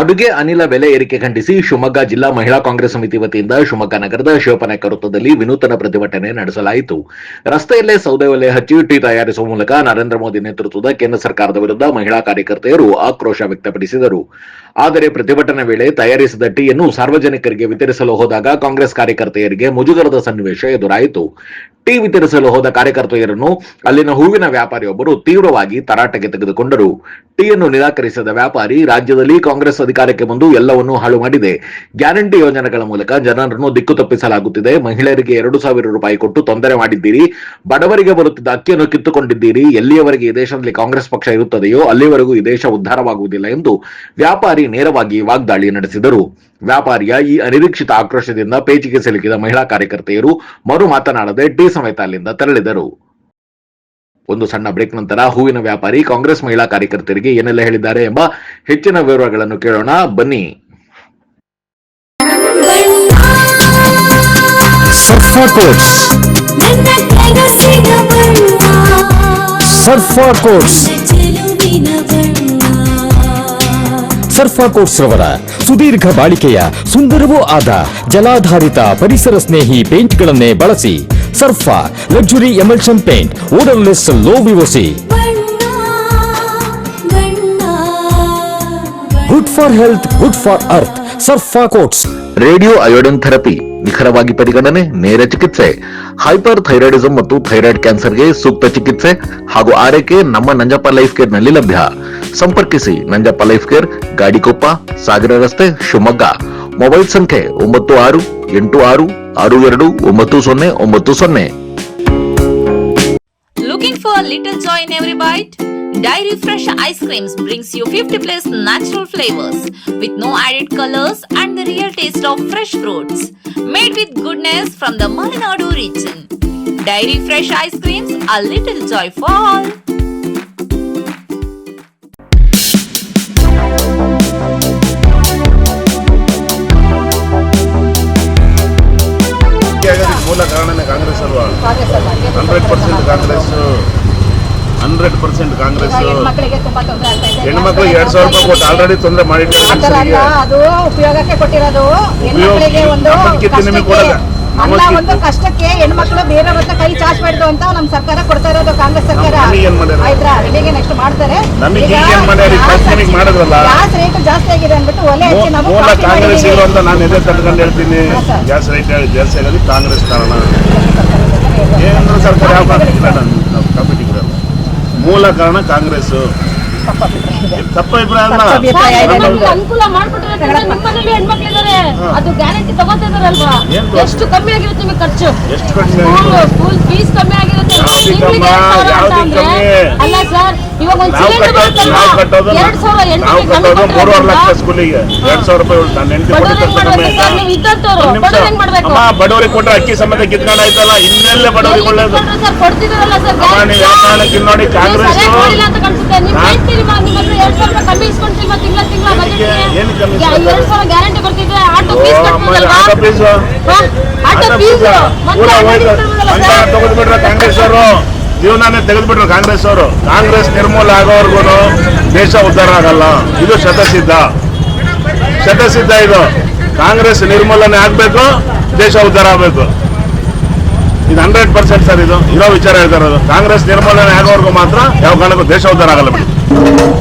ಅಡುಗೆ ಅನಿಲ ಬೆಲೆ ಏರಿಕೆ ಖಂಡಿಸಿ ಶಿವಮೊಗ್ಗ ಜಿಲ್ಲಾ ಮಹಿಳಾ ಕಾಂಗ್ರೆಸ್ ಸಮಿತಿ ವತಿಯಿಂದ ಶಿವಮೊಗ್ಗ ನಗರದ ಶಿವಪ್ಪನಾಯ್ಕ ವೃತ್ತದಲ್ಲಿ ವಿನೂತನ ಪ್ರತಿಭಟನೆ ನಡೆಸಲಾಯಿತು. ರಸ್ತೆಯಲ್ಲೇ ಸೌದೆ ಒಲೆ ಹಚ್ಚಿ ಟೀ ತಯಾರಿಸುವ ಮೂಲಕ ನರೇಂದ್ರ ಮೋದಿ ನೇತೃತ್ವದ ಕೇಂದ್ರ ಸರ್ಕಾರದ ವಿರುದ್ಧ ಮಹಿಳಾ ಕಾರ್ಯಕರ್ತೆಯರು ಆಕ್ರೋಶ ವ್ಯಕ್ತಪಡಿಸಿದರು. ಆದರೆ ಪ್ರತಿಭಟನೆ ವೇಳೆ ತಯಾರಿಸಿದ ಟೀಯನ್ನು ಸಾರ್ವಜನಿಕರಿಗೆ ವಿತರಿಸಲು ಹೋದಾಗ ಕಾಂಗ್ರೆಸ್ ಕಾರ್ಯಕರ್ತೆಯರಿಗೆ ಮುಜುಗರದ ಸನ್ನಿವೇಶ ಎದುರಾಯಿತು. ಟೀ ವಿತರಿಸಲು ಹೋದ ಕಾರ್ಯಕರ್ತೆಯರನ್ನು ಅಲ್ಲಿನ ಹೂವಿನ ವ್ಯಾಪಾರಿಯೊಬ್ಬರು ತೀವ್ರವಾಗಿ ತರಾಟೆಗೆ ತೆಗೆದುಕೊಂಡರು. ಟೀಯನ್ನು ನಿರಾಕರಿಸಿದ ವ್ಯಾಪಾರಿ, ರಾಜ್ಯದಲ್ಲಿ ಕಾಂಗ್ರೆಸ್ ಅಧಿಕಾರಕ್ಕೆ ಬಂದು ಎಲ್ಲವನ್ನೂ ಹಾಳು ಮಾಡಿದೆ. ಗ್ಯಾರಂಟಿ ಯೋಜನೆಗಳ ಮೂಲಕ ಜನರನ್ನು ದಿಕ್ಕು ತಪ್ಪಿಸಲಾಗುತ್ತಿದೆ. ಮಹಿಳೆಯರಿಗೆ 2,000 ರೂಪಾಯಿ ಕೊಟ್ಟು ತೊಂದರೆ ಮಾಡಿದ್ದೀರಿ. ಬಡವರಿಗೆ ಬರುತ್ತಿದ್ದ ಅಕ್ಕಿಯನ್ನು ಕಿತ್ತುಕೊಂಡಿದ್ದೀರಿ. ಎಲ್ಲಿಯವರೆಗೆ ಈ ದೇಶದಲ್ಲಿ ಕಾಂಗ್ರೆಸ್ ಪಕ್ಷ ಇರುತ್ತದೆಯೋ ಅಲ್ಲಿವರೆಗೂ ಈ ದೇಶ ಉದ್ಧಾರವಾಗುವುದಿಲ್ಲ ಎಂದು ವ್ಯಾಪಾರಿ ನೇರವಾಗಿ ವಾಗ್ದಾಳಿ ನಡೆಸಿದರು. ವ್ಯಾಪಾರಿಯ ಈ ಅನಿರೀಕ್ಷಿತ ಆಕ್ರೋಶದಿಂದ ಪೇಚಿಗೆ ಸಿಲುಕಿದ ಮಹಿಳಾ ಕಾರ್ಯಕರ್ತೆಯರು ಮರು ಮಾತನಾಡದೆ ಟೀ ಸಮೇತ ಅಲ್ಲಿಂದ ತೆರಳಿದರು. ಒಂದು ಸಣ್ಣ ಬ್ರೇಕ್ ನಂತರ ಹೂವಿನ ವ್ಯಾಪಾರಿ ಕಾಂಗ್ರೆಸ್ ಮಹಿಳಾ ಕಾರ್ಯಕರ್ತರಿಗೆ ಏನೆಲ್ಲ ಹೇಳಿದ್ದಾರೆ ಎಂಬ ಹೆಚ್ಚಿನ ವಿವರಗಳನ್ನು ಕೇಳೋಣ, ಬನ್ನಿ. ಸರ್ಫಾ ಕೋಟ್ಸ್, ಸರ್ಫಾ ಕೋಟ್ಸ್, ಸರ್ಫಾ ಕೋಟ್ಸ್ ರವರ ಸುದೀರ್ಘ ಬಾಳಿಕೆಯ ಸುಂದರವೂ ಆದ ಜಲಾಧಾರಿತ ಪರಿಸರ ಸ್ನೇಹಿ ಪೇಂಟ್ಗಳನ್ನೇ ಬಳಸಿ. Surfa luxury emulsion paint, odourless, low VOC, good for health, good for earth. Surfa coats. Radio iodine therapy, ನಿಖರವಾಗಿ ಪರಿಗಣನೆ, ನೇರ ಚಿಕಿತ್ಸೆ, ಹೈಪರ್ ಥೈರಾಯ್ಡಿಸಂ ಮತ್ತು ಥೈರಾಯ್ಡ್ ಕ್ಯಾನ್ಸರ್ಗೆ ಸೂಕ್ತ ಚಿಕಿತ್ಸೆ ಹಾಗೂ ಆರೈಕೆ ನಮ್ಮ ನಂಜಪ್ಪ ಲೈಫ್ ಕೇರ್ ನಲ್ಲಿ ಲಭ್ಯ. ಸಂಪರ್ಕಿಸಿ ನಂಜಪ್ಪ ಲೈಫ್ ಕೇರ್, ಗಾಡಿಕೊಪ್ಪ, ಸಾಗರ ರಸ್ತೆ, ಶಿವಮೊಗ್ಗ. ಮೊಬೈಲ್ ಸಂಖ್ಯೆ 9686269090. Looking for a little joy in every bite? Dairy Fresh Ice Creams brings you 50 plus natural flavors with no added colors and the real taste of fresh fruits. Made with goodness from the Malenadu region. Dairy Fresh Ice Creams, a little joy for all. ಮೂಲ ಕಾರಣನೇ ಕಾಂಗ್ರೆಸ್ ಅಲ್ವಾ? 100% ಕಾಂಗ್ರೆಸ್, 100% ಕಾಂಗ್ರೆಸ್. ಹೆಣ್ಮಕ್ಳಿಗೆ 2,000 ರೂಪಾಯಿ ಕೊಟ್ಟು already ತೊಂದರೆ ಮಾಡಿದ್ದಾರೆ. ಅದು ಉಪಯೋಗಕ್ಕೆ ಕೊಟ್ಟಿರೋದು. ಹೆಣ್ಮಕ್ಳಿಗೆ ನಿಮಗೆ ಕೊಡಲ್ಲ. ಒಂದು ಕಷ್ಟಕ್ಕೆ ಹೆಣ್ಮಕ್ಳು ಬೇರೆಯವ್ರ ಕೈ ಚಾಚಬಾರ್ದು ಅಂತ ನಮ್ಮ ಸರ್ಕಾರ ಕೊಡ್ತಾ ಇರೋದು, ಕಾಂಗ್ರೆಸ್ ಸರ್ಕಾರ. ಆಯ್ತಾ, ಇಲ್ಲಿಗೆ ನೆಕ್ಸ್ಟ್ ಮಾಡ್ತಾರೆ. ಗ್ಯಾಸ್ ರೇಟ್ ಜಾಸ್ತಿ ಆಗಿದೆ ಅಂದ್ಬಿಟ್ಟು ಒಲೆ ಹಚ್ಚಿ ನಾವು ಕಾಂಗ್ರೆಸ್ ಇಲ್ಲ ಅಂತ ನಾನು ಎದೆ ತಟ್ಕೊಂಡು ಹೇಳ್ತೀನಿ. ಗ್ಯಾಸ್ ರೇಟ್ ಜಾಸ್ತಿ ಆಗೋದು ಕಾಂಗ್ರೆಸ್ ಕಾರಣ. ಕೇಂದ್ರ ಸರ್ಕಾರ ಯಾವ ಕಾಪಿಟಿ ಕೊಡಲ್ಲ. ಮೂಲ ಕಾರಣ ಕಾಂಗ್ರೆಸ್. ತಪ್ಪ ಅಭಿಪ್ರಾಯ ಅನುಕೂಲ ಮಾಡ್ಬಿಟ್ರೆ ನಿಮ್ಮನೇಲಿ ಹೆಣ್ಮಕ್ಳಿದ್ದಾರೆ, ಅದು ಗ್ಯಾರಂಟಿ ತಗೋತಾ ಇದಾರಲ್ವಾ? ಎಷ್ಟು ಕಮ್ಮಿ ಆಗಿರುತ್ತೆ ನಿಮಗೆ ಖರ್ಚು? ಎಷ್ಟು ಕಡಿಮೆ? ಸ್ಕೂಲ್ ಫೀಸ್ ಕಮ್ಮಿ ಆಗಿರುತ್ತೆ. ಅಲ್ಲ ಸರ್, ಇವಾಗ ಒಂದು ಸಿಲಿಂಡರ್ ಬರುತ್ತಲ್ವಾ, 2,000 3,500,000 ಲಕ್ಷ ಸ್ಕೂಲಿಗೆ 2,000 ರೂಪಾಯಿ. ನಾನು ಬಡವರಿಗೆ ಕೊಟ್ಟರೆ ಅಕ್ಕಿ ಸಮೇತ ಕಿತ್ಕೊಂಡು ಆಯ್ತಲ್ಲ, ಇನ್ನೆಲ್ಲ ಬಡವರಿಗೆ ಒಳ್ಳೇದು ಸರ್ ಕೊಡ್ತಿದಾರಲ್ಲ ಸರ್. ನೀವು ಯಾವ ಕಾರಣಕ್ಕೆ ನೋಡಿ ಕಾಂಗ್ರೆಸ್ ಅಂತ ಕಾಣಿಸುತ್ತೆ. ನೀವು ಹೇಳ್ತೀರಿ ನಿಮ್ಮ 2,000 ರೂಪಾಯಿ ಕಮ್ಮಿ ಇಸ್ಕೊಂತೀವಿ ತಿಂಗಳ ಗ್ಯಾರಂಟಿ ಬರ್ತಿದ್ರೆ ಆಟೋ ಫೀಸ್ ತೆಗೆದ್ಬಿಟ್ರೆ ಕಾಂಗ್ರೆಸ್ ಅವರು ಜೀವನಾನೇ ತೆಗೆದ್ಬಿಟ್ರು. ಕಾಂಗ್ರೆಸ್ ಅವರು ಕಾಂಗ್ರೆಸ್ ನಿರ್ಮೂಲ ಆಗೋವರೆಗೂ ದೇಶ ಉದ್ಧಾರ ಆಗಲ್ಲ. ಇದು ಶತಸಿದ್ಧ ಇದು. ಕಾಂಗ್ರೆಸ್ ನಿರ್ಮೂಲನೆ ಆಗ್ಬೇಕು, ದೇಶ ಉದ್ಧಾರ ಆಗ್ಬೇಕು. ಇದು 100% ಸರ್. ಇದು ಇರೋ ವಿಚಾರ ಹೇಳ್ತಾ ಇರೋದು. ಕಾಂಗ್ರೆಸ್ ನಿರ್ಮೂಲನೆ ಆಗೋವರೆಗೂ ಮಾತ್ರ ಯಾವ ಕಾರಣಕ್ಕೂ ದೇಶ ಉದ್ಧಾರ ಆಗಲ್ಲ ಬಿಡಿ.